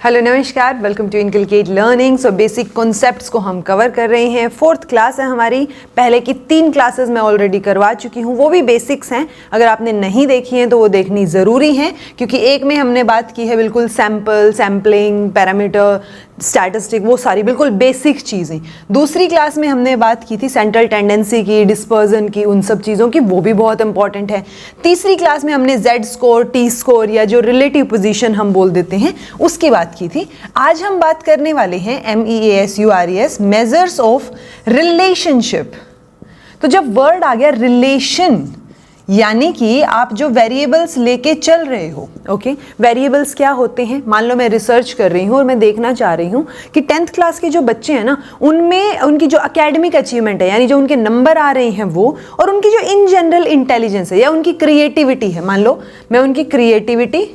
Hello नमस्कार, welcome to inculcate learning. So basic concepts को हम कवर कर रहे हैं। 4th क्लास है हमारी। पहले की 3 क्लासेस मैं ऑलरेडी करवा चुकी हूँ, वो भी बेसिक्स हैं। अगर आपने नहीं देखी हैं तो वो देखनी ज़रूरी है, क्योंकि एक में हमने बात की है बिल्कुल सैम्पल, सैम्पलिंग, पैरामीटर, स्टैटिस्टिक, वो सारी बिल्कुल बेसिक चीज़ें। दूसरी क्लास में हमने बात की थी सेंट्रल टेंडेंसी की, डिस्पर्जन की, उन सब चीज़ों की, वो भी बहुत इंपॉर्टेंट है। तीसरी क्लास में हमने जेड स्कोर, टी स्कोर या जो रिलेटिव पोजीशन हम बोल देते हैं उसकी बात की थी। आज हम बात करने वाले हैं MEASURES, मेजर्स ऑफ रिलेशनशिप। तो जब वर्ड आ गया रिलेशन, यानी कि आप जो वेरिएबल्स लेके चल रहे हो, ओके, वेरिएबल्स क्या होते हैं? मान लो मैं रिसर्च कर रही हूँ और मैं देखना चाह रही हूँ कि 10th क्लास के जो बच्चे हैं ना, उनमें उनकी जो एकेडमिक अचीवमेंट है, यानी जो उनके नंबर आ रहे हैं वो, और उनकी जो इन जनरल इंटेलिजेंस है या उनकी क्रिएटिविटी है, मान लो मैं उनकी क्रिएटिविटी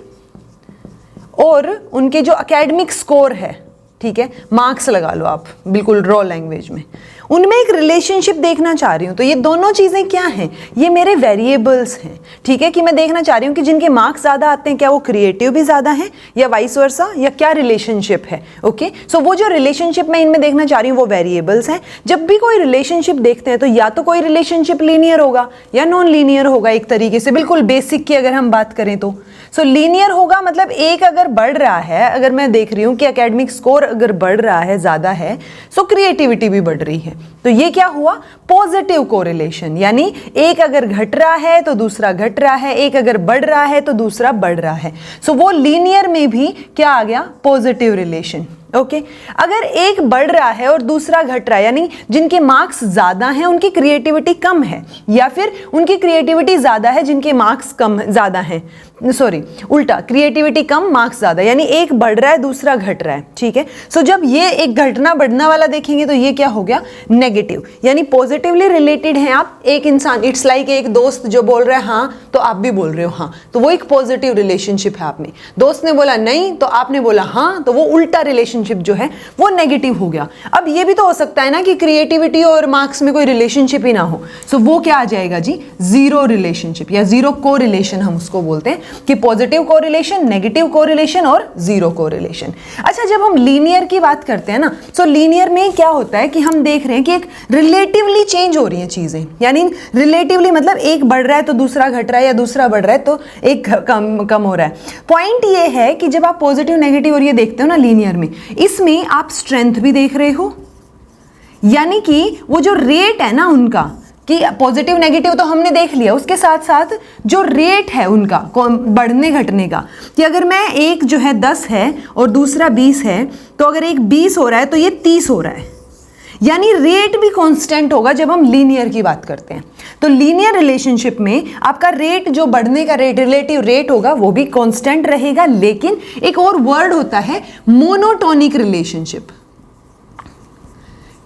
और उनके जो एकेडमिक स्कोर है, ठीक है, मार्क्स लगा लो आप बिल्कुल रॉ लैंग्वेज में, उनमें एक रिलेशनशिप देखना चाह रही हूँ। तो ये दोनों चीज़ें क्या हैं? ये मेरे वेरिएबल्स हैं, ठीक है, कि मैं देखना चाह रही हूँ कि जिनके मार्क्स ज़्यादा आते हैं क्या वो क्रिएटिव भी ज़्यादा हैं या वाइस वर्सा, या क्या रिलेशनशिप है। ओके, सो वो जो रिलेशनशिप मैं इनमें देखना चाह रही हूँ वो वेरिएबल्स हैं। जब भी कोई रिलेशनशिप देखते हैं तो या तो कोई रिलेशनशिप लीनियर होगा या नॉन लीनियर होगा, एक तरीके से बिल्कुल बेसिक की अगर हम बात करें तो। सो लीनियर होगा मतलब एक अगर बढ़ रहा है, अगर मैं देख रही हूँ कि एकेडमिक स्कोर अगर बढ़ रहा है, ज़्यादा है, सो क्रिएटिविटी भी बढ़ रही है, तो ये क्या हुआ? Positive correlation. यानी एक अगर घट रहा है तो दूसरा घट रहा है, एक अगर बढ़ रहा है तो दूसरा बढ़ रहा है। सो वो लीनियर में भी क्या आ गया? Positive relation. ओके, अगर एक बढ़ रहा है और दूसरा घट रहा है, यानी जिनके मार्क्स ज्यादा हैं उनकी क्रिएटिविटी कम है, या फिर उनकी क्रिएटिविटी ज्यादा है जिनके मार्क्स कम ज्यादा हैं, सॉरी उल्टा, क्रिएटिविटी कम मार्क्स ज्यादा, यानी एक बढ़ रहा है दूसरा घट रहा है, ठीक है। सो जब ये एक घटना बढ़ना वाला देखेंगे तो ये क्या हो गया? नेगेटिव। यानी पॉजिटिवली रिलेटेड हैं आप, एक इंसान, इट्स लाइक एक दोस्त जो बोल रहा है हाँ तो आप भी बोल रहे हो हाँ, तो वो एक पॉजिटिव रिलेशनशिप है आप में। दोस्त ने बोला नहीं तो आपने बोला हाँ, तो वो उल्टा रिलेशनशिप जो है वो नेगेटिव हो गया। अब ये भी तो हो सकता है ना कि क्रिएटिविटी और मार्क्स में कोई रिलेशनशिप ही ना हो, सो वो क्या आ जाएगा जी? जीरो रिलेशनशिप या जीरो कोरिलेशन हम उसको बोलते हैं, कि पॉजिटिव कोरिलेशन, नेगेटिव कोरिलेशन और जीरो कोरिलेशन। अच्छा, जब हम लीनियर की बात करते हैं ना, सो लीनियर में क्या होता है कि हम देख रहे हैं कि एक रिलेटिवली चेंज हो रही हैं चीजें, यानी रिलेटिवली मतलब एक बढ़ रहा है तो दूसरा घट रहा है, या दूसरा बढ़ रहा है तो एक कम हो रहा है। पॉइंट ये है कि जब आप पॉजिटिव, नेगेटिव और ये देखते हो ना लीनियर में, इसमें आप स्ट्रेंथ भी देख रहे हो, यानी कि वो जो रेट है ना उनका, कि पॉजिटिव नेगेटिव तो हमने देख लिया, उसके साथ साथ जो रेट है उनका बढ़ने घटने का, कि अगर मैं एक जो है 10 है और दूसरा 20 है, तो अगर एक 20 हो रहा है तो ये 30 हो रहा है, यानी रेट भी कांस्टेंट होगा जब हम लीनियर की बात करते हैं। तो लीनियर रिलेशनशिप में आपका रेट, जो बढ़ने का रेट, रिलेटिव रेट होगा, वो भी कांस्टेंट रहेगा। लेकिन एक और वर्ड होता है मोनोटोनिक रिलेशनशिप,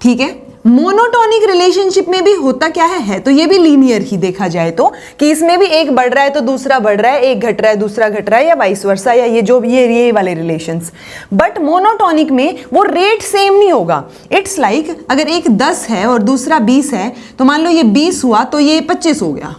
ठीक है। मोनोटोनिक रिलेशनशिप में भी होता क्या है तो ये भी लीनियर ही देखा जाए तो, कि इसमें भी एक बढ़ रहा है तो दूसरा बढ़ रहा है, एक घट रहा है दूसरा घट रहा है, या वाइस वर्सा, या ये जो ये वाले रिलेशंस। बट मोनोटोनिक में वो रेट सेम नहीं होगा। इट्स लाइक अगर एक 10 है और दूसरा 20 है, तो मान लो ये 20 हुआ तो ये 25 हो गया,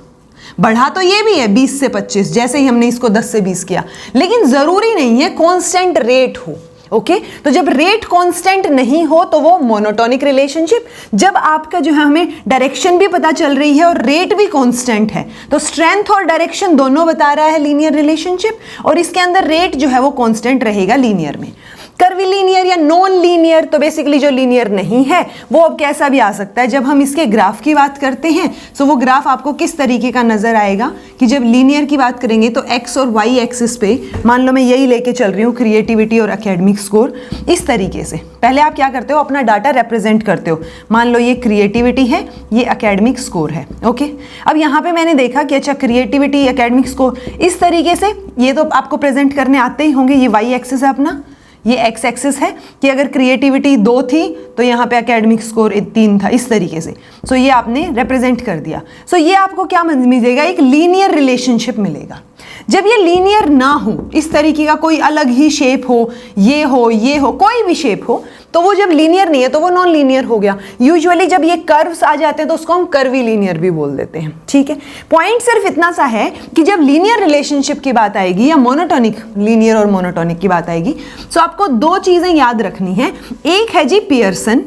बढ़ा तो ये भी है 20 से 25, जैसे ही हमने इसको 10 से 20 किया, लेकिन जरूरी नहीं है कांस्टेंट रेट हो। ओके, तो जब रेट कांस्टेंट नहीं हो तो वो मोनोटोनिक रिलेशनशिप। जब आपका जो है हमें डायरेक्शन भी पता चल रही है और रेट भी कांस्टेंट है, तो स्ट्रेंथ और डायरेक्शन दोनों बता रहा है लीनियर रिलेशनशिप, और इसके अंदर रेट जो है वो कांस्टेंट रहेगा लीनियर में। कर्वीलीनियर या नॉन लीनियर, तो बेसिकली जो लीनियर नहीं है वो अब कैसा भी आ सकता है। जब हम इसके ग्राफ की बात करते हैं तो वो ग्राफ आपको किस तरीके का नजर आएगा, कि जब लीनियर की बात करेंगे तो एक्स और वाई एक्सिस पे मान लो मैं यही लेके चल रही हूँ, क्रिएटिविटी और एकेडमिक स्कोर, इस तरीके से। पहले आप क्या करते हो? अपना डाटा रिप्रेजेंट करते हो। मान लो ये क्रिएटिविटी है, ये एकेडमिक स्कोर है। ओके, अब यहाँ पे मैंने देखा कि अच्छा क्रिएटिविटी, एकेडमिक स्कोर, इस तरीके से ये तो आपको प्रेजेंट करने आते ही होंगे। ये वाई एक्सिस है अपना, ये एक्स एक्सिस है, कि अगर क्रिएटिविटी 2 थी तो यहाँ पे एकेडमिक स्कोर 3 था, इस तरीके से। सो ये आपने रिप्रेजेंट कर दिया। सो ये आपको क्या मिलेगा? एक लीनियर रिलेशनशिप मिलेगा। जब ये लीनियर ना हो, इस तरीके का कोई अलग ही शेप हो, ये हो कोई भी शेप हो, तो वो जब लीनियर नहीं है तो वो नॉन लीनियर हो गया। यूजुअली जब ये कर्व्स आ जाते हैं तो उसको हम कर्वी लीनियर भी बोल देते हैं, ठीक है। पॉइंट सिर्फ इतना सा है कि जब लीनियर रिलेशनशिप की बात आएगी या मोनोटोनिक, लीनियर और मोनोटोनिक की बात आएगी, तो आपको दो चीजें याद रखनी है। एक है जी पियर्सन,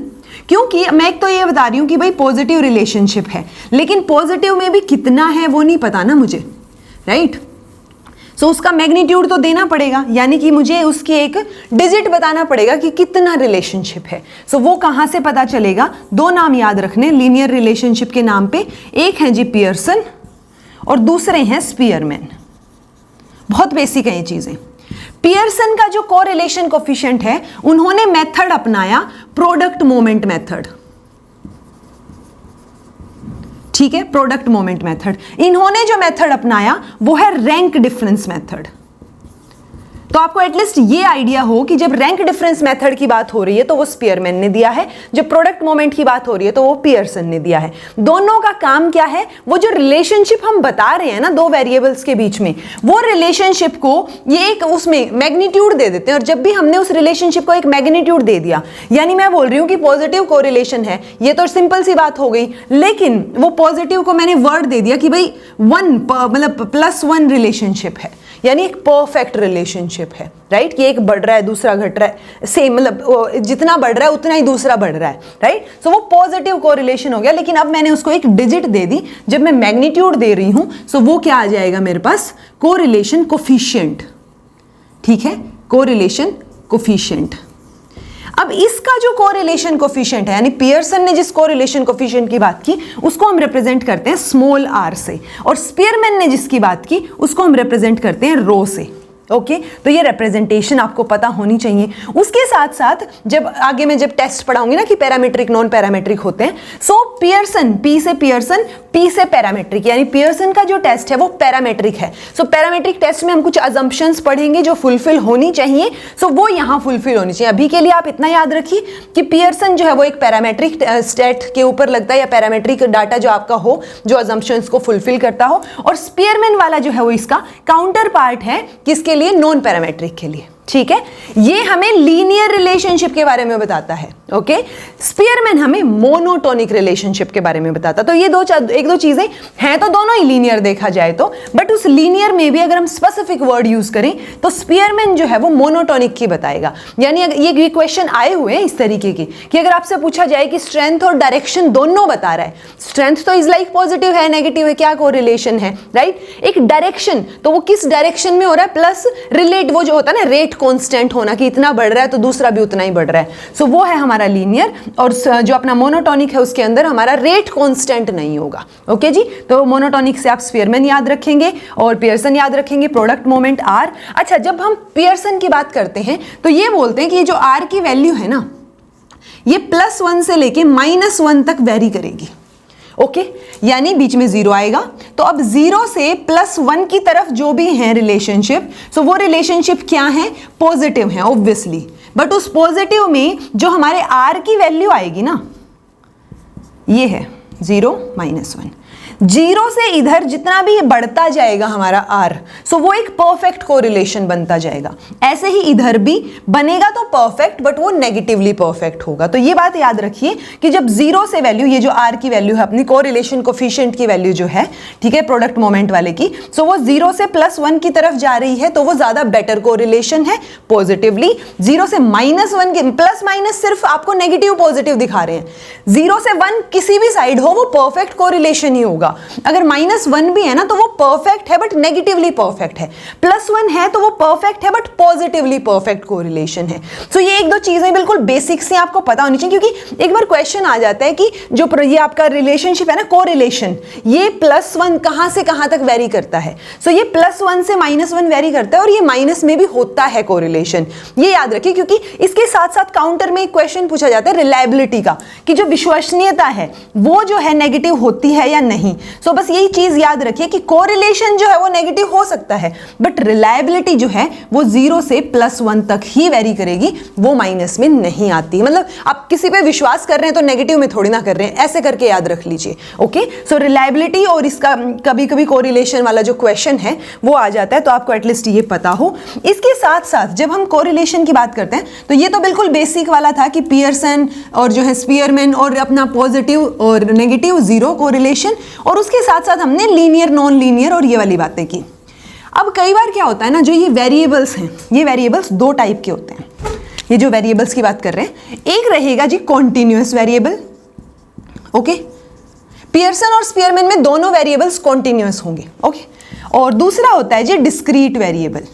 क्योंकि मैं एक तो ये बता रही हूं कि भाई पॉजिटिव रिलेशनशिप है, लेकिन पॉजिटिव में भी कितना है वो नहीं पता ना मुझे, राइट। सो उसका मैग्नीट्यूड तो देना पड़ेगा, यानी कि मुझे उसकी एक डिजिट बताना पड़ेगा कि कितना रिलेशनशिप है। सो वो कहां से पता चलेगा? दो नाम याद रखने लीनियर रिलेशनशिप के नाम पे, एक है जी पियर्सन और दूसरे हैं स्पीयरमैन। बहुत बेसिक है ये चीजें। पियर्सन का जो कोरिलेशन कोफिशिएंट है, उन्होंने मेथड अपनाया प्रोडक्ट मोमेंट मेथड, ठीक है, प्रोडक्ट मोमेंट मेथड। इन्होंने जो मेथड अपनाया वो है रैंक डिफरेंस मेथड। तो आपको एटलीस्ट ये आइडिया हो कि जब रैंक डिफरेंस मेथड की बात हो रही है तो वो स्पीयरमैन ने दिया है, जब प्रोडक्ट मोमेंट की बात हो रही है तो वो पियर्सन ने दिया है। दोनों का काम क्या है? वो जो रिलेशनशिप हम बता रहे हैं ना दो वेरिएबल्स के बीच में, वो रिलेशनशिप को ये एक उसमें मैग्नीट्यूड दे देते हैं। और जब भी हमने उस रिलेशनशिप को एक मैग्नीट्यूड दे दिया, यानी मैं बोल रही हूं कि पॉजिटिव कोरिलेशन है, ये तो सिंपल सी बात हो गई, लेकिन वो पॉजिटिव को मैंने वर्ड दे दिया कि भाई मतलब +1 रिलेशनशिप है, यानी एक परफेक्ट रिलेशनशिप है, राइट। कि एक बढ़ रहा है दूसरा घट रहा है, सेम मतलब जितना बढ़ रहा है उतना ही दूसरा बढ़ रहा है, राइट। सो वो पॉजिटिव कोरिलेशन हो गया, लेकिन अब मैंने उसको एक डिजिट दे दी, जब मैं मैग्नीट्यूड दे रही हूं सो वो क्या आ जाएगा मेरे पास? कोरिलेशन कोफिशिएंट, ठीक है, कोरिलेशन कोफिशिएंट। अब इसका जो कोरिलेशन कोफिशिएंट है, यानी पियर्सन ने जिस कोरिलेशन कोफिशिएंट की बात की उसको हम रिप्रेजेंट करते हैं स्मॉल r से, और स्पीयरमैन ने जिसकी बात की उसको हम रिप्रेजेंट करते हैं रो से। ओके, तो ये रिप्रेजेंटेशन आपको पता होनी चाहिए। उसके साथ साथ जब आगे मैं जब टेस्ट पढ़ाऊंगी ना कि पैरामीट्रिक नॉन पैरामीट्रिक होते हैं, सो पियर्सन, पी से पियर्सन, पी से पैरामीट्रिक, यानी पियर्सन का जो टेस्ट है वो पैरामीट्रिक है। सो पैरामीट्रिक टेस्ट में हम कुछ अजम्पशंस पढ़ेंगे जो फुलफिल होनी चाहिए, सो वो यहाँ फुलफिल होनी चाहिए। अभी के लिए आप इतना याद रखिए कि पियर्सन जो है वो एक पैरामीट्रिक स्टेट के ऊपर लगता है, या पैरामीट्रिक डाटा जो आपका हो जो अजम्पशंस को फुलफिल करता हो, और स्पीयरमैन वाला जो है वो इसका काउंटर पार्ट है किसके लिए? नॉन पैरामीट्रिक के लिए, ठीक है। ये हमें लीनियर रिलेशनशिप के बारे में बताता है, ओके। स्पीयरमैन हमें मोनोटोनिक रिलेशनशिप के बारे में बताता। तो ये एक दो चीजें हैं तो दोनों ही लीनियर देखा जाए तो, बट उस लीनियर में भी अगर हम स्पेसिफिक वर्ड यूज करें तो स्पीयरमैन जो है वो मोनोटोनिक की बताएगा। यानी ये क्वेश्चन आए हुए हैं इस तरीके की कि अगर आपसे पूछा जाए कि स्ट्रेंथ और डायरेक्शन दोनों बता रहा है, स्ट्रेंथ तो इज लाइक पॉजिटिव है, नेगेटिव है, क्या कोरिलेशन है, राइट। एक डायरेक्शन, तो वो किस डायरेक्शन में हो रहा है, प्लस रिलेट, वो जो होता है ना रेट कांस्टेंट होना कि इतना बढ़ रहा है तो दूसरा भी उतना ही बढ़ रहा है। सो वो है हमारा लीनियर, और जो अपना मोनोटोनिक है उसके अंदर हमारा रेट कांस्टेंट नहीं होगा, ओके जी। तो मोनोटोनिक से आप स्पीयरमैन याद रखेंगे और पियर्सन याद रखेंगे, प्रोडक्ट मोमेंट R। अच्छा, जब हम पियर्सन की बात करते हैं तो ये बोलते हैं कि ये जो R की वैल्यू है ना, ये +1 से लेके -1 तक वेरी करेगी, ओके यानी बीच में 0 आएगा। तो अब 0 से +1 की तरफ जो भी है रिलेशनशिप, सो वो रिलेशनशिप क्या है? पॉजिटिव है ऑब्वियसली। बट उस पॉजिटिव में जो हमारे R की वैल्यू आएगी ना, ये है 0 -1। 0 से इधर जितना भी बढ़ता जाएगा हमारा R, सो वो एक परफेक्ट कोरिलेशन बनता जाएगा। ऐसे ही इधर भी बनेगा तो परफेक्ट, बट वो नेगेटिवली परफेक्ट होगा। तो ये बात याद रखिए कि जब 0 से वैल्यू, ये जो R की वैल्यू है अपनी कोरिलेशन कोफिशिएंट की वैल्यू जो है, ठीक है, प्रोडक्ट मोमेंट वाले की, सो वो 0 से +1 की तरफ जा रही है तो वो ज्यादा बेटर कोरिलेशन है पॉजिटिवली। 0 से -1 के प्लस माइनस सिर्फ आपको नेगेटिव पॉजिटिव दिखा रहे हैं। 0 से 1 किसी भी साइड हो वो परफेक्ट कोरिलेशन ही होगा। अगर -1 भी है ना तो वो परफेक्ट है बट नेगेटिवली परफेक्ट है, +1 है तो वो परफेक्ट है बट पॉजिटिवली परफेक्ट कोरिलेशन है। सो ये एक दो चीजें बिल्कुल बेसिक से आपको पता होनी चाहिए, क्योंकि एक बार क्वेश्चन आ जाता है कि जो ये आपका रिलेशनशिप है ना, कोरिलेशन, ये +1 कहां से कहां तक वेरी करता है। सो ये +1 से -1 वेरी करता है, और ये माइनस में भी होता है कोरिलेशन, ये याद रखिए। क्योंकि इसके साथ साथ काउंटर में एक क्वेश्चन पूछा जाता है रिलायबिलिटी का, कि जो विश्वसनीयता है वो जो है नेगेटिव होती है या नहीं। नहीं। सो बस यही चीज याद रखिए कि कोरिलेशन जो है वो नेगेटिव हो सकता है, बट रिलायबिलिटी जो है वो 0 से +1 तक ही वेरी करेगी, वो माइनस में नहीं आती। मतलब आप किसी पे विश्वास कर रहे हैं तो नेगेटिव में थोड़ी ना कर रहे हैं, ऐसे करके याद रख लीजिए। ओके, सो रिलायबिलिटी और इसका कभी कभी कोरिलेशन वाला जो क्वेश्चन है वो आ जाता है, तो आपको एटलीस्ट ये पता हो। इसके साथ साथ जब हम कोरिलेशन की बात करते हैं तो ये तो बिल्कुल बेसिक वाला था कि पियर्सन और जो है स्पीयरमैन और अपना पॉजिटिव और नेगेटिव 0 कोरिलेशन, और उसके साथ साथ हमने लीनियर नॉन लीनियर और ये वाली बातें की। अब कई बार क्या होता है ना, जो ये वेरिएबल्स हैं, ये वेरिएबल्स 2 टाइप के होते हैं। ये जो वेरिएबल्स की बात कर रहे हैं, एक रहेगा जी कॉन्टिन्यूअस वेरिएबल। ओके, पियर्सन और स्पीयरमैन में दोनों वेरिएबल्स कॉन्टिन्यूअस होंगे। ओके, और दूसरा होता है जी डिस्क्रीट वेरिएबल।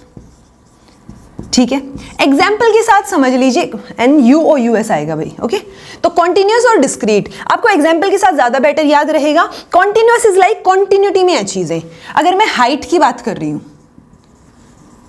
ठीक है, एग्जाम्पल के साथ समझ लीजिए, NUOUS आएगा भाई। ओके, तो कॉन्टिन्यूअस और डिस्क्रीट आपको एग्जाम्पल के साथ ज्यादा बेटर याद रहेगा। कॉन्टिन्यूअस इज लाइक कॉन्टिन्यूटी में है चीजें। अगर मैं हाइट की बात कर रही हूं,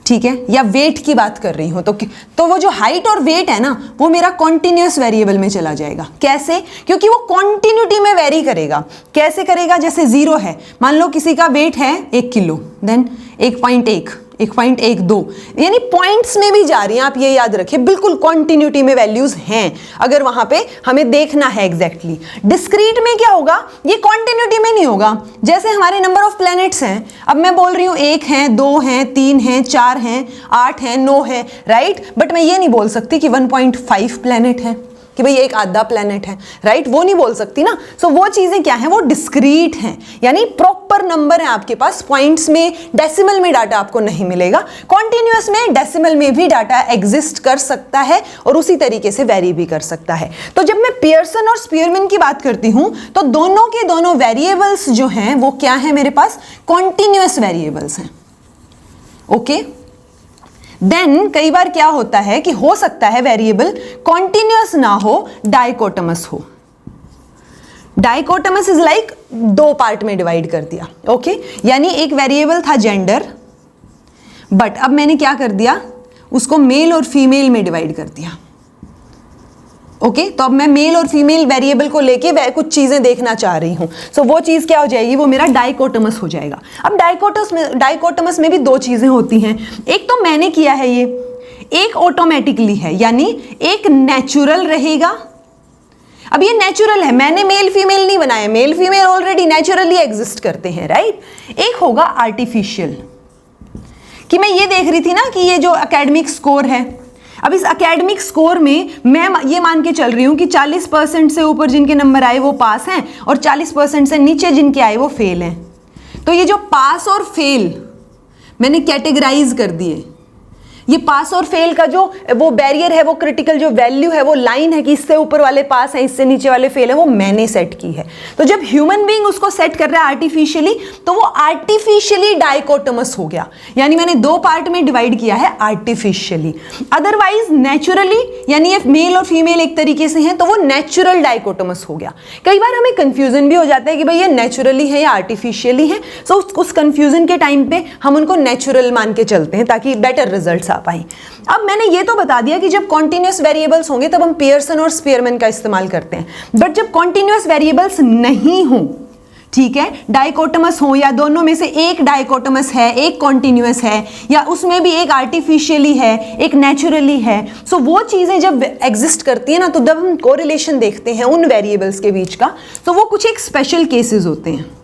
ठीक है, या वेट की बात कर रही हूं, तो वो जो हाइट और वेट है ना, वो मेरा कॉन्टिन्यूअस वेरिएबल में चला जाएगा। कैसे? क्योंकि वो कॉन्टिन्यूटी में वेरी करेगा। कैसे करेगा? जैसे 0 है, मान लो किसी का वेट है 1 किलो, देन 1.1, 1.12, यानी पॉइंट्स में भी जा रही हैं, आप ये याद रखिए, बिल्कुल कॉन्टिन्यूटी में वैल्यूज हैं, अगर वहां पे हमें देखना है एग्जैक्टली। डिस्क्रीट में क्या होगा? ये कॉन्टिन्यूटी में नहीं होगा। जैसे हमारे नंबर ऑफ प्लैनेट्स हैं, अब मैं बोल रही हूं 1 है, 2 है, 3 है, 4 है, 8 है, 9 है, राइट, बट मैं ये नहीं बोल सकती कि 1.5 प्लैनेट है, कि भाई एक आधा प्लैनेट है, राइट, वो नहीं बोल सकती ना। सो वो चीजें क्या हैं? वो डिस्क्रीट हैं, यानी प्रॉपर नंबर है आपके पास, पॉइंट्स में, डेसिमल में डाटा आपको नहीं मिलेगा। कॉन्टिन्यूअस में डेसिमल में भी डाटा एग्जिस्ट कर सकता है और उसी तरीके से वेरी भी कर सकता है। तो जब मैं पियर्सन और स्पीयरमैन की बात करती हूं तो दोनों के दोनों वेरिएबल्स जो हैं वो क्या है मेरे पास? कॉन्टिन्यूअस वेरिएबल्स हैं। ओके, देन कई बार क्या होता है कि हो सकता है वेरिएबल कॉन्टिन्यूअस ना हो, डाइकोटमस हो। डाइकोटमस इज लाइक 2 पार्ट में डिवाइड कर दिया। ओके, यानी एक वेरिएबल था जेंडर, बट अब मैंने क्या कर दिया? उसको मेल और फीमेल में डिवाइड कर दिया। ओके, तो अब मैं मेल और फीमेल वेरिएबल को लेके कुछ चीजें देखना चाह रही हूं। सो वो चीज क्या हो जाएगी? वो मेरा डाइकोटमस हो जाएगा। अब डाइकोटमस में भी 2 चीजें होती हैं। एक तो मैंने किया है ये, एक ऑटोमेटिकली है, यानी एक नेचुरल रहेगा। अब ये नेचुरल है, मैंने मेल फीमेल नहीं बनाया, male female already naturally exist करते हैं, राइट। एक होगा आर्टिफिशियल, कि मैं ये देख रही थी ना कि ये जो एकेडमिक स्कोर है, अब इस एकेडमिक स्कोर में मैं ये मान के चल रही हूं कि 40% से ऊपर जिनके नंबर आए वो पास हैं और 40% से नीचे जिनके आए वो फेल हैं। तो ये जो पास और फेल मैंने कैटेगराइज कर दिए, ये पास और फेल का जो वो बैरियर है, वो क्रिटिकल जो वैल्यू है, वो लाइन है कि इससे ऊपर वाले पास हैं, इससे नीचे वाले फेल है, वो मैंने सेट की है। तो जब ह्यूमन बीइंग उसको सेट कर रहा है आर्टिफिशियली, तो वो आर्टिफिशियली डाइकोटमस हो गया, यानी मैंने 2 पार्ट में डिवाइड किया है आर्टिफिशियली। अदरवाइज नेचुरली, यानी ये मेल और फीमेल एक तरीके से हैं, तो वो नेचुरल डाइकोटमस हो गया। कई बार हमें कंफ्यूजन भी हो जाता है कि भाई ये नेचुरली है या आर्टिफिशियली है। सो उस कंफ्यूजन के टाइम पे हम उनको नेचुरल मान के चलते हैं ताकि बेटर रिजल्ट्स पाई। अब मैंने ये तो बता दिया कि जब कॉन्टिन्यूअस वेरिएबल्स होंगे तब हम पियर्सन और स्पीयरमैन का इस्तेमाल करते हैं, बट जब कॉन्टिन्यूअस वेरिएबल्स नहीं हो, ठीक है, डाइकोटमस हो या दोनों में से एक डाइकोटमस है, एक कॉन्टिन्यूअस है, या उसमें भी एक आर्टिफिशियली है, एक नेचुरली है, सो वो चीजें जब एग्जिस्ट करती है ना, तो जब हम कोरिलेशन देखते हैं उन वेरिएबल्स के बीच का, तो वो कुछ एक स्पेशल केसेस होते हैं।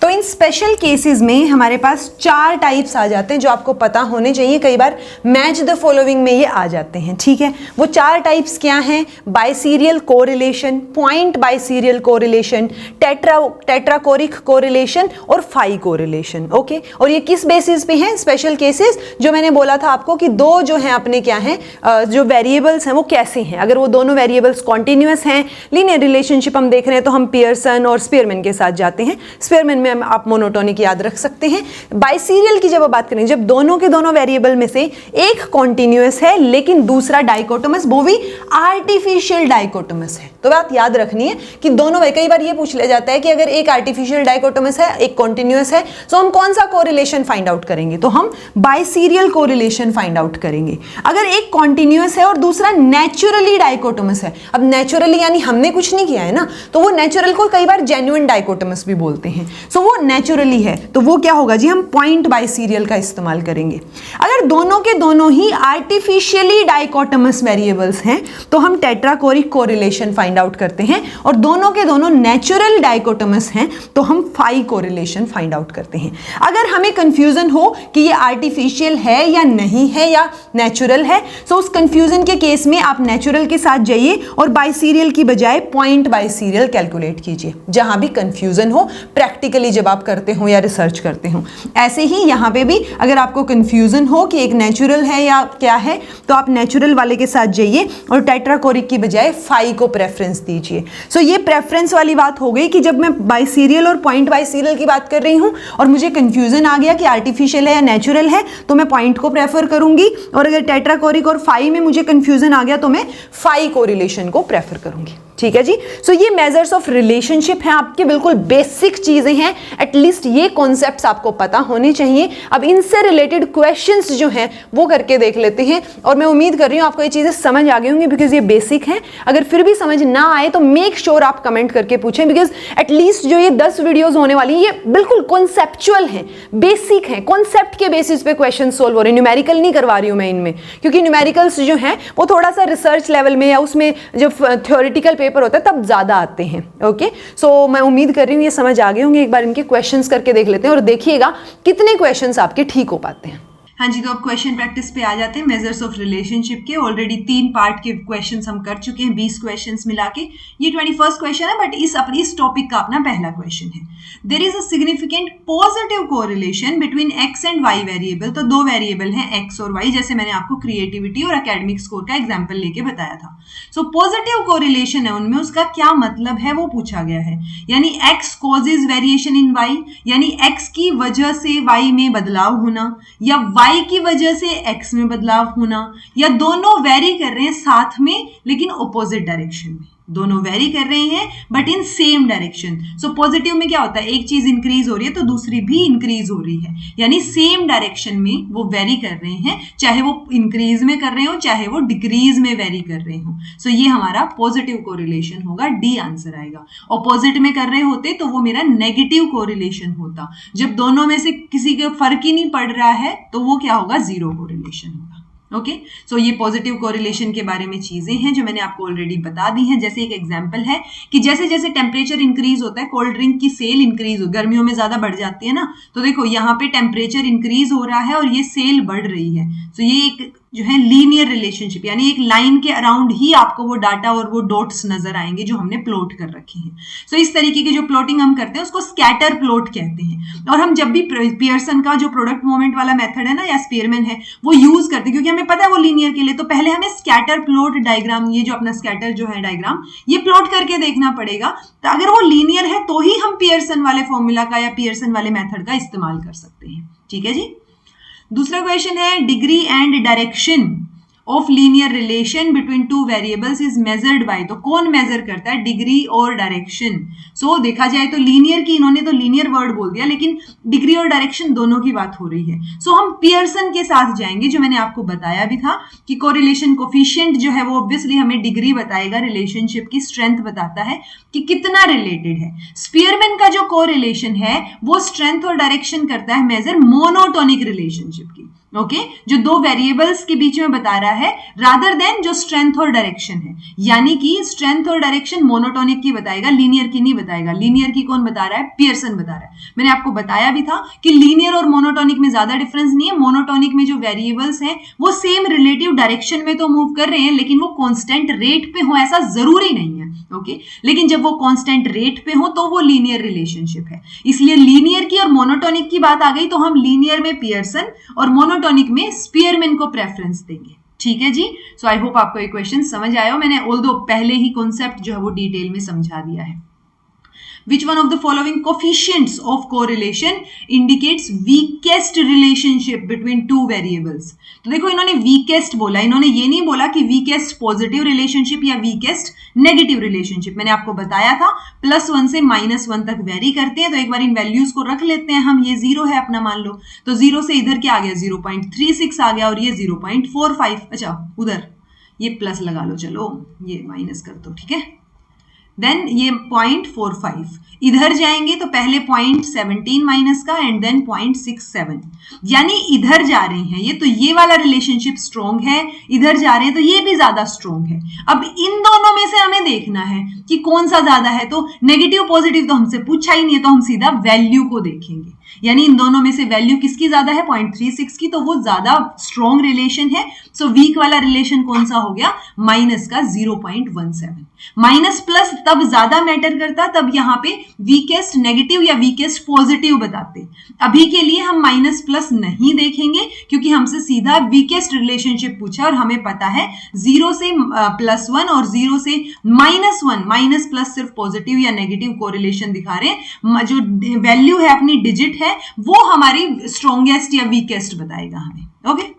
तो इन स्पेशल केसेस में हमारे पास 4 टाइप्स आ जाते हैं जो आपको पता होने चाहिए। कई बार मैच द फॉलोइंग में ये आ जाते हैं, ठीक है। वो 4 टाइप्स क्या हैं? बाइसीरियल कोरिलेशन, पॉइंट बाइसीरियल कोरिलेशन, टेट्राकोरिक कोरिलेशन और फाई कोरिलेशन। ओके, और ये किस बेसिस पे हैं स्पेशल केसेस? जो मैंने बोला था आपको कि 2 जो हैं अपने क्या हैं, जो वेरिएबल्स हैं वो कैसे हैं। अगर वो दोनों वेरिएबल्स कॉन्टिन्यूअस हैं, लीनियर रिलेशनशिप हम देख रहे हैं, तो हम पियर्सन और स्पीयरमैन के साथ जाते हैं। स्पीयरमैन में आप मोनोटोनिक याद रख सकते हैं। बाइसीरियल की जब आप बात करें, जब दोनों के दोनों वेरिएबल में से एक कॉन्टिन्यूअस है लेकिन दूसरा डाइकोटोमस, वो भी आर्टिफिशियल डाइकोटोमस है, तो बात याद रखनी है कि दोनों, कई बार ये पूछ लिया जाता है कि अगर एक आर्टिफिशियल डाइकोटोमस है एक कॉन्टिन्यूअस है, तो हम कौन सा कोरिलेशन फाइंड आउट करेंगे, तो हम बाइसीरियल कोरिलेशन फाइंड आउट करेंगे। अगर एक कॉन्टिन्यूअस है और दूसरा नेचुरली डाइकोटोमस है, अब नेचुरली यानी हमने कुछ नहीं किया है ना, तो वो नेचुरल को कई बार जेन्युइन डाइकोटोमस भी बोलते हैं, सो वो नेचुरली है, तो वो क्या होगा जी, हम पॉइंट बाइसीरियल का इस्तेमाल करेंगे। अगर दोनों के दोनों ही आर्टिफिशियली डाइकोटोमस वेरिएबल्स हैं तो हम टेट्राकोरिक कोरिलेशन फाइंड आउट करते हैं, और दोनों के दोनों नेचुरल डाइकोटोमस हैं तो हम फाई कोरिलेशन फाइंड आउट करते हैं। अगर हमें कंफ्यूजन हो कि ये आर्टिफिशियल है या नहीं है या नेचुरल है, तो उस कंफ्यूजन के केस में आप नेचुरल के साथ जाइए और बाइसीरियल की बजाय पॉइंट बाइसीरियल कैलकुलेट कीजिए, जहां भी कंफ्यूजन हो प्रैक्टिकली जब आप करते हो या रिसर्च करते हो। ऐसे ही यहां पे भी अगर आपको कंफ्यूजन हो कि एक नेचुरल है या क्या है, तो आप नेचुरल वाले के साथ जाइए और टेट्राकोरिक की बजाय फाई को प्रेफरेंस दीजिए। सो ये प्रेफरेंस वाली बात हो गई कि जब मैं बाइसीरियल और पॉइंट बाइसीरियल की बात कर रही हूं और मुझे कंफ्यूजन आ गया कि आर्टिफिशियल है या नेचुरल है, तो मैं पॉइंट को प्रेफर करूंगी, और अगर टेट्राकोरिक और फाई में मुझे कंफ्यूजन आ गया तो मैं फाई कोरिलेशन को प्रेफर करूंगी। ठीक है जी। सो ये मेजर्स ऑफ रिलेशनशिप हैं, आपके बिल्कुल बेसिक चीजें हैं, एटलीस्ट ये कॉन्सेप्ट्स आपको पता होने चाहिए। अब इनसे रिलेटेड क्वेश्चंस जो हैं वो करके देख लेते हैं, और मैं उम्मीद कर रही हूं आपको ये चीजें समझ आ गई होंगी, बिकॉज ये बेसिक हैं। अगर फिर भी समझ ना आए तो मेक श्योर आप कमेंट करके पूछें, बिकॉज एटलीस्ट जो ये 10 वीडियोज होने वाली है ये बिल्कुल कॉन्सेप्चुअल हैं, बेसिक हैं, कॉन्सेप्ट के बेसिस पे क्वेश्चन सोल्व हो रहे हैं। न्यूमेरिकल नहीं करवा रही हूं मैं इनमें, क्योंकि न्यूमेरिकल्स जो हैं वो थोड़ा सा रिसर्च लेवल में या उसमें जो थ्योरेटिकल पेपर होता है तब ज्यादा आते हैं। ओके, सो मैं उम्मीद कर रही हूँ ये समझ आ गए होंगे। एक बार इनके क्वेश्चंस करके देख लेते हैं और देखिएगा कितने क्वेश्चंस आपके ठीक हो पाते हैं। हाँ जी, तो अब क्वेश्चन प्रैक्टिस पे आ जाते हैं मेजर्स ऑफ रिलेशनशिप के। ऑलरेडी 3 पार्ट के क्वेश्चंस हम कर चुके हैं, 20 क्वेश्चंस मिला के। ये 21st क्वेश्चन है, बट इस टॉपिक का अपना पहला क्वेश्चन है। There is a significant positive correlation between X and Y variable. तो 2 वेरिएबल हैं एक्स और वाई, जैसे मैंने आपको क्रिएटिविटी और एकेडमिक स्कोर का एग्जाम्पल लेके बताया था। सो पॉजिटिव कोरिलेशन है उनमें, उसका क्या मतलब है वो पूछा गया है। यानी X causes variation in Y, यानी एक्स की वजह से वाई में बदलाव होना, या वाई की वजह से एक्स में बदलाव होना, या दोनों वेरी कर रहे हैं साथ में लेकिन ऑपोजिट डायरेक्शन में। दोनों वेरी कर रहे हैं but in same direction. So positive में क्या होता है, एक चीज इंक्रीज हो रही है तो दूसरी भी इंक्रीज हो रही है, यानी सेम डायरेक्शन में वो वेरी कर रहे हैं, चाहे वो इंक्रीज में कर रहे हो चाहे वो डिक्रीज में वेरी कर रहे हो। सो ये हमारा पॉजिटिव कोरिलेशन होगा, डी आंसर आएगा। ऑपोजिट में कर रहे होते तो वो मेरा नेगेटिव कोरिलेशन होता। जब दोनों में से किसी के फर्क ही नहीं पड़ रहा है तो वो क्या होगा, जीरो कोरिलेशन होगा। ओके, सो ये पॉजिटिव कोरिलेशन के बारे में चीजें हैं जो मैंने आपको ऑलरेडी बता दी हैं। जैसे एक एग्जांपल है कि जैसे जैसे टेम्परेचर इंक्रीज होता है, कोल्ड ड्रिंक की सेल इंक्रीज हो, गर्मियों में ज्यादा बढ़ जाती है ना, तो देखो यहाँ पे टेम्परेचर इंक्रीज हो रहा है और ये सेल बढ़ रही है। सो ये एक जो है लीनियर रिलेशनशिप, यानी एक लाइन के अराउंड ही आपको वो डाटा और वो डॉट्स नजर आएंगे जो हमने प्लॉट कर रखे हैं। सो इस तरीके की जो प्लॉटिंग हम करते हैं उसको स्कैटर प्लॉट कहते हैं। और हम जब भी पियर्सन का जो प्रोडक्ट मोमेंट वाला मेथड है ना या स्पीयरमैन है वो यूज करते हैं, क्योंकि हमें पता है वो लीनियर के लिए, तो पहले हमें स्कैटर प्लॉट डायग्राम, ये जो अपना स्कैटर जो है डायग्राम, ये प्लॉट करके देखना पड़ेगा। तो अगर वो लीनियर है तो ही हम पियर्सन वाले फॉर्मूला का या पियर्सन वाले मेथड का इस्तेमाल कर सकते हैं। ठीक है जी। दूसरा क्वेश्चन है, degree and direction of linear relation between 2 variables is measured by. तो कौन मेजर करता है डिग्री और डायरेक्शन? सो देखा जाए तो लीनियर की, इन्होंने तो लीनियर वर्ड बोल दिया, लेकिन डिग्री और डायरेक्शन दोनों की बात हो रही है। सो हम पियर्सन के साथ जाएंगे, जो मैंने आपको बताया भी था कि कोरिलेशन कोफिशिएंट जो है वो ऑब्वियसली हमें डिग्री बताएगा, रिलेशनशिप की स्ट्रेंथ बताता है कि कितना रिलेटेड है। स्पीयरमैन का जो कोरिलेशन है वो स्ट्रेंथ और डायरेक्शन करता है मेजर मोनोटोनिक रिलेशनशिप की। ओके, जो 2 वेरिएबल्स के बीच में बता रहा है रादर देन जो स्ट्रेंथ और डायरेक्शन है। यानी कि स्ट्रेंथ और डायरेक्शन मोनोटोनिक की बताएगा, लीनियर की नहीं बताएगा। लीनियर की कौन बता रहा है, पियर्सन बता रहा है। मैंने आपको बताया भी था कि लीनियर और मोनोटोनिक में ज्यादा डिफरेंस नहीं है। मोनोटोनिक में जो वेरिएबल्स हैं वो सेम रिलेटिव डायरेक्शन में तो मूव कर रहे हैं, लेकिन वो कांस्टेंट रेट पे हो ऐसा जरूरी नहीं है। ओके, लेकिन जब वो कांस्टेंट रेट पे हो तो वो लीनियर रिलेशनशिप है। इसलिए लीनियर की और मोनोटोनिक की बात आ गई तो हम लीनियर में पियर्सन और मोनोटोनिक में स्पीयरमैन को प्रेफरेंस देंगे। ठीक है जी। सो आई होप आपको ये क्वेश्चन समझ आया हो। मैंने ऑल्दो पहले ही कॉन्सेप्ट जो है वो डिटेल में समझा दिया है। Which one of the following coefficients of correlation indicates weakest relationship between two variables? तो देखो इन्होंने weakest बोला, इन्होंने ये नहीं बोला कि weakest पॉजिटिव रिलेशनशिप या weakest नेगेटिव रिलेशनशिप. मैंने आपको बताया था +1 से -1 तक वेरी करते हैं. तो एक बार इन वैल्यूज को रख लेते हैं हम. ये 0 है अपना, मान लो. तो 0 से इधर क्या आ गया, 0.36 आ गया, और ये 0.45. अच्छा उधर ये प्लस लगा लो, चलो ये माइनस कर दो, ठीक है. देन ये 0.45 इधर जाएंगे तो पहले 0.17 माइनस का एंड देन 0.67, यानी इधर जा रहे हैं ये, तो ये वाला रिलेशनशिप स्ट्रॉन्ग है. इधर जा रहे हैं तो ये भी ज्यादा स्ट्रॉन्ग है. अब इन दोनों में से हमें देखना है कि कौन सा ज्यादा है. तो नेगेटिव पॉजिटिव तो हमसे पूछा ही नहीं है, तो हम सीधा वैल्यू को देखेंगे. यानी इन दोनों में से वैल्यू किसकी ज्यादा है, 0.36 की, तो वो ज्यादा स्ट्रॉन्ग रिलेशन है. सो वीक वाला रिलेशन कौन सा हो गया, माइनस का 0.17. माइनस प्लस तब ज्यादा मैटर करता, तब यहां पे वीकेस्ट नेगेटिव या वीकेस्ट पॉजिटिव बताते. अभी के लिए हम माइनस प्लस नहीं देखेंगे क्योंकि हमसे सीधा वीकेस्ट रिलेशनशिप पूछा और हमें पता है 0 से +1 और 0 से -1, माइनस प्लस सिर्फ पॉजिटिव या नेगेटिव कोरिलेशन दिखा रहे हैं. जो वैल्यू है अपनी डिजिट है वो हमारी स्ट्रॉन्गेस्ट या वीकेस्ट बताएगा हमें. Okay.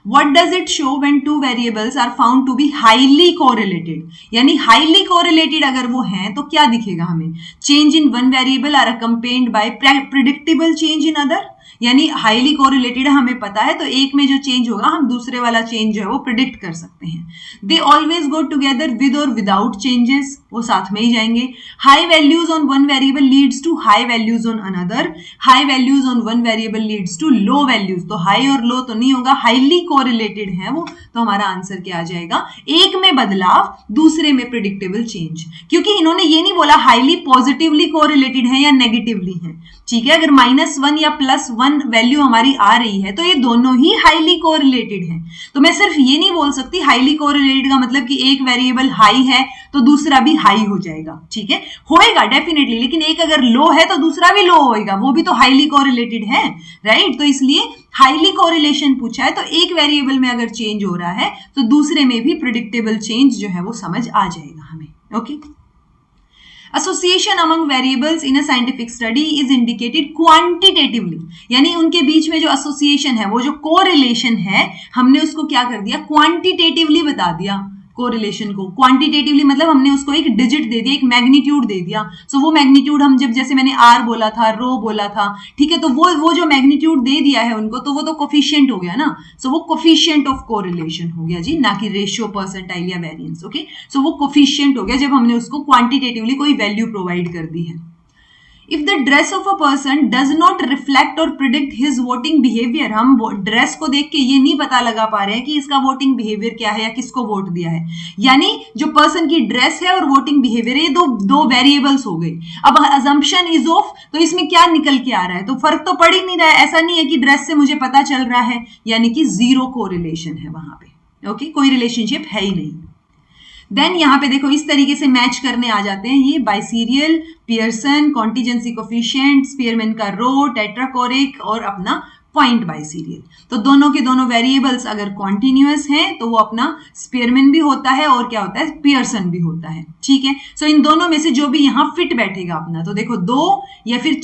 What does it show when two variables are found to be highly correlated? यानी highly correlated अगर वो हैं तो क्या दिखेगा हमें, change in one variable are accompanied by predictable change in other. यानी हाईली कोरिलेटेड हमें पता है, तो एक में जो चेंज होगा हम दूसरे वाला चेंज जो है वो प्रिडिक्ट कर सकते हैं. They always go together with और विदाउट चेंजेस, वो साथ में ही जाएंगे. High values on one variable leads to high values on another. High values on one variable leads to low values. तो हाई और लो तो नहीं होगा, हाईली कोरिलेटेड है वो. तो हमारा आंसर क्या आ जाएगा, एक में बदलाव दूसरे में प्रिडिक्टेबल चेंज. क्योंकि इन्होंने ये नहीं बोला हाईली पॉजिटिवली कोरिलेटेड है या नेगेटिवली है. ठीक है, अगर -1 या +1 वैल्यू हमारी आ रही है तो ये दोनों ही हाईली कोरिलेटेड हैं. तो मैं सिर्फ ये नहीं बोल सकती हाईली कोरिलेटेड का मतलब कि एक वेरिएबल हाई है तो दूसरा भी हाई हो जाएगा. ठीक है, होएगा डेफिनेटली, लेकिन एक अगर लो है तो दूसरा भी लो होएगा, वो भी तो हाईली कोरिलेटेड है, राइट. तो इसलिए हाईली कोरिलेशन पूछा है, तो एक वेरिएबल में अगर चेंज हो रहा है तो दूसरे में भी प्रिडिक्टेबल चेंज जो है वो समझ आ जाएगा हमें. Okay. Association among variables in a scientific study is indicated quantitatively. यानी उनके बीच में जो एसोसिएशन है, वो जो कोरिलेशन है, हमने उसको क्या कर दिया, क्वांटिटेटिवली बता दिया. कोरिलेशन को क्वांटिटेटिवली मतलब हमने उसको एक डिजिट दे दिया, एक मैग्नीट्यूड दे दिया. सो वो मैग्नीट्यूड हम जब, जैसे मैंने आर बोला था, रो बोला था, ठीक है, तो वो जो मैग्नीट्यूड दे दिया है उनको, तो वो तो कोफिशिएंट हो गया ना. सो वो कोफिशिएंट ऑफ कोरिलेशन हो गया जी, ना कि रेशियो, परसेंटाइल या वेरिएंस. ओके, सो वो कोफिशिएंट हो गया जब हमने उसको क्वांटिटेटिवली कोई वैल्यू प्रोवाइड कर दी है. If the dress of a person does not reflect or predict his voting behavior, हम ड्रेस को देख के ये नहीं पता लगा पा रहे हैं कि इसका वोटिंग बिहेवियर क्या है या किसको वोट दिया है. यानी जो पर्सन की ड्रेस है और वोटिंग बिहेवियर, ये दो वेरिएबल्स हो गए. अब अजम्पशन इज ऑफ, तो इसमें क्या निकल के आ रहा है, तो फर्क तो पड़ ही नहीं रहा है. ऐसा नहीं है कि ड्रेस से मुझे पता चल रहा है, यानी कि जीरो कोरिलेशन है वहां पे. ओके, कोई रिलेशनशिप है ही नहीं. देन यहाँ पे देखो इस तरीके से मैच करने आ जाते हैं ये बाइसीरियल, पियर्सन, कॉन्टिजेंसी कोफिशिएंट, स्पीयरमैन का रो, टेट्राकोरिक और अपना पॉइंट बाइसीरियल. तो दोनों के दोनों वेरिएबल्स अगर कॉन्टिन्यूअस हैं तो वो अपना स्पीयरमैन भी होता है और क्या होता है, पियर्सन भी होता है. ठीक है, सो इन दोनों में से जो भी यहाँ फिट बैठेगा अपना, तो देखो 2 या फिर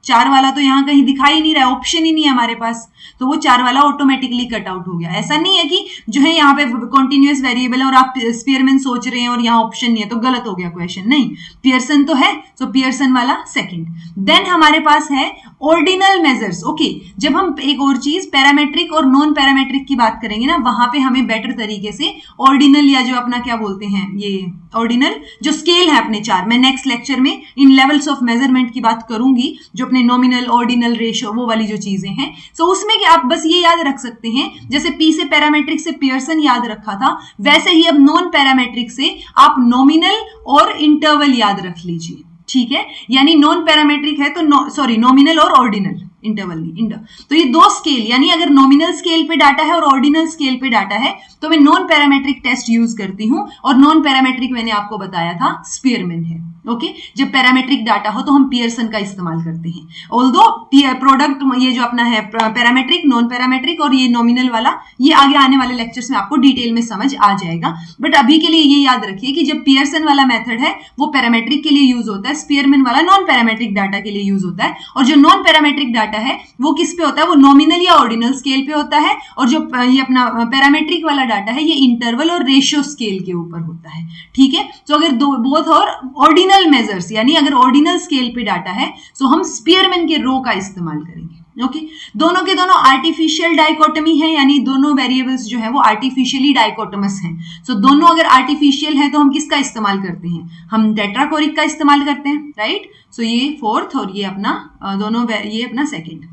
4 वाला तो यहाँ कहीं दिखाई नहीं रहा है, ऑप्शन ही नहीं है हमारे पास, तो वो 4 वाला ऑटोमेटिकली कट आउट हो गया. ऐसा नहीं है कि जो है यहाँ पे कॉन्टिन्यूअस वेरिएबल है और आप स्पीयरमैन सोच रहे हैं और यहाँ ऑप्शन नहीं है तो गलत हो गया क्वेश्चन. नहीं, पियर्सन तो है, सो पियर्सन वाला सेकंड. देन हमारे पास है ऑर्डिनल मेजर्स. ओके, जब हम एक और चीज पैरामेट्रिक और नॉन पैरामेट्रिक की बात करेंगे ना, वहां पे हमें बेटर तरीके से ऑर्डिनल या जो अपना क्या बोलते हैं, ये ऑर्डिनल जो स्केल है अपने 4, मैं नेक्स्ट लेक्चर में इन लेवल्स ऑफ मेजरमेंट की बात करूंगी, जो अपने नॉमिनल, ऑर्डिनल, रेशियो, वो वाली जो चीजें हैं. सो उसमें आप बस ये याद रख सकते हैं, जैसे पी से पैरामेट्रिक से पियर्सन याद रखा था, वैसे ही अब नॉन पैरामेट्रिक से आप नॉमिनल और इंटरवल याद रख लीजिए. ठीक है, यानी नॉन पैरामेट्रिक है तो नॉमिनल और ऑर्डिनल, इंटरवल नहीं, तो ये 2 स्केल, यानी अगर नॉमिनल स्केल पे डाटा है और ऑर्डिनल स्केल पे डाटा है तो मैं नॉन पैरामेट्रिक टेस्ट यूज करती हूं, और नॉन पैरामेट्रिक मैंने आपको बताया था स्पीयरमैन है. ओके जब पैरामेट्रिक डाटा हो तो हम पियर्सन का इस्तेमाल करते हैं। ऑल्दो प्रोडक्ट ये जो अपना है पैरामेट्रिक, नॉन पैरामेट्रिक और ये नॉमिनल वाला, ये आगे आने वाले लेक्चर्स में आपको डिटेल में समझ आ जाएगा। बट अभी के लिए ये याद रखिए कि जब पियर्सन वाला मेथड है वो पैरामेट्रिक के लिए यूज होता है, स्पीयरमैन वाला नॉन पैरामेट्रिक डाटा के लिए यूज होता है। और जो नॉन पैरामेट्रिक डाटा है वो किस पे होता है, वो नॉमिनल या ऑर्डिनल स्केल पे होता है। और जो ये अपना पैरामेट्रिक वाला डाटा है ये इंटरवल और रेशियो स्केल के ऊपर होता है। ठीक है, तो अगर बोथ और ऑर्डिनल मेजर्स, यानी अगर ऑर्डिनल स्केल पे डाटा है तो हम स्पीयरमैन के रो का इस्तेमाल करेंगे। ओके, दोनों के दोनों आर्टिफिशियल डाइकोटमी है, यानी दोनों वेरिएबल्स जो है वो आर्टिफिशियली डाइकोटमस हैं। सो दोनों अगर आर्टिफिशियल है तो हम किसका इस्तेमाल करते हैं, हम टेट्राकोरिक का इस्तेमाल करते हैं, राइट। सो ये फोर्थ और ये अपना दोनों ये अपना second.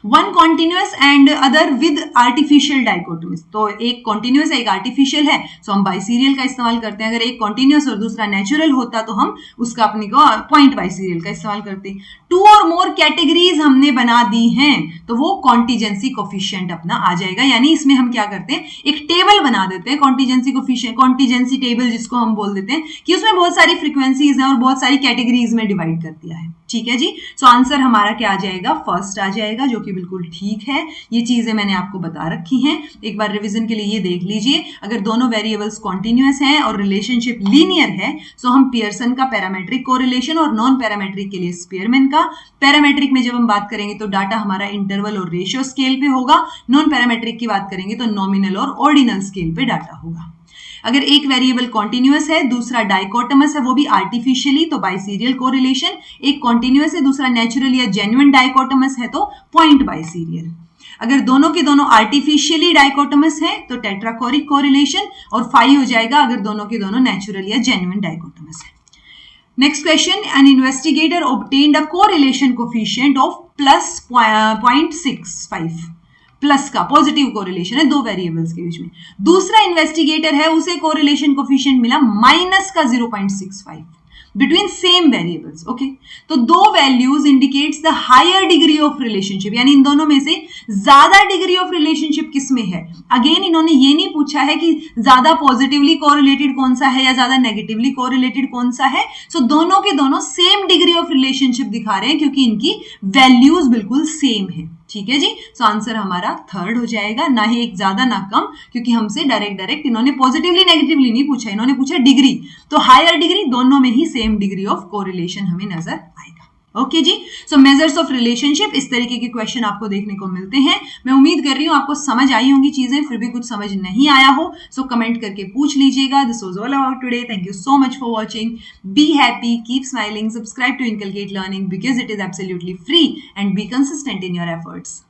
One continuous and other with artificial dichotomies, तो एक कॉन्टिन्यूअस है एक आर्टिफिशियल है, सो हम बाइसीरियल का इस्तेमाल करते हैं। अगर एक कॉन्टिन्यूअस और दूसरा नेचुरल होता तो हम उसका अपने को पॉइंट बाइसीरियल का इस्तेमाल करते हैं। टू और मोर कैटेगरीज हमने बना दी हैं तो वो कॉन्टिजेंसी कोफिशिएंट अपना आ जाएगा, यानी इसमें हम क्या करते हैं, एक टेबल बना देते हैं कॉन्टिजेंसी कोफिशिएंट, कॉन्टिजेंसी टेबल जिसको हम बोल देते हैं कि उसमें बहुत सारी फ्रीक्वेंसीज हैं और बहुत सारी कैटेगरीज में डिवाइड कर दिया है। ठीक है जी, सो आंसर हमारा क्या आ जाएगा, फर्स्ट आ जाएगा, जो कि बिल्कुल ठीक है। ये चीजें मैंने आपको बता रखी हैं, एक बार रिवीजन के लिए ये देख लीजिए। अगर दोनों वेरिएबल्स कॉन्टिन्यूअस हैं और रिलेशनशिप लीनियर है सो हम पियर्सन का पैरामेट्रिक कोरिलेशन और नॉन पैरामेट्रिक के लिए स्पीयरमैन का। पैरामेट्रिक में जब हम बात करेंगे तो डाटा हमारा इंटरवल और रेशियो स्केल पे होगा, नॉन पैरामेट्रिक की बात करेंगे तो नॉमिनल और ऑर्डिनल स्केल पे डाटा होगा। अगर एक वेरिएबल कॉन्टिन्यूअस है दूसरा डाइकोटमस है वो भी आर्टिफिशियली तो बाइसीरियल कोरिलेशन, एक कॉन्टिन्यूअस है दूसरा नेचुरल या जेन्युइन डाइकोटमस है तो पॉइंट बाइसीरियल। अगर दोनों के दोनों आर्टिफिशियली डाइकोटमस है तो टेट्राकोरिक कोरिलेशन और 5 हो जाएगा अगर दोनों के दोनों नेचुरल या जेन्युइन डाइकोटमस है। Next question, an investigator obtained a correlation coefficient of plus 0.65, plus का पॉजिटिव कोरिलेशन है दो वेरिएबल्स के बीच में। दूसरा इन्वेस्टिगेटर है उसे कोरिलेशन कोफिशिएंट मिला माइनस का 0.65 बिटवीन सेम वेरिएबल्स। ओके, तो दो values indicates the higher degree of relationship, यानी इन दोनों में से ज्यादा डिग्री ऑफ रिलेशनशिप किस में है। अगेन इन्होंने ये नहीं पूछा है कि ज्यादा पॉजिटिवली कोरिलेटेड कौन सा है या ज्यादा नेगेटिवली कोरिलेटेड कौन सा है। सो दोनों के दोनों सेम डिग्री ऑफ रिलेशनशिप दिखा रहे हैं क्योंकि इनकी वैल्यूज बिल्कुल सेम है। ठीक है जी, सो आंसर हमारा थर्ड हो जाएगा, ना ही एक ज्यादा ना कम, क्योंकि हमसे डायरेक्ट इन्होंने पॉजिटिवली नेगेटिवली नहीं पूछा, इन्होंने पूछा डिग्री, तो हायर डिग्री दोनों में ही सेम डिग्री ऑफ कोरिलेशन हमें नजर आएगा। ओके जी, सो मेजर्स ऑफ रिलेशनशिप, इस तरीके के क्वेश्चन आपको देखने को मिलते हैं। मैं उम्मीद कर रही हूं आपको समझ आई होंगी चीजें, फिर भी कुछ समझ नहीं आया हो सो कमेंट करके पूछ लीजिएगा। This was all about today, thank you so much for watching, be happy, keep smiling, subscribe to inculcate learning because it is absolutely free and be consistent in your efforts.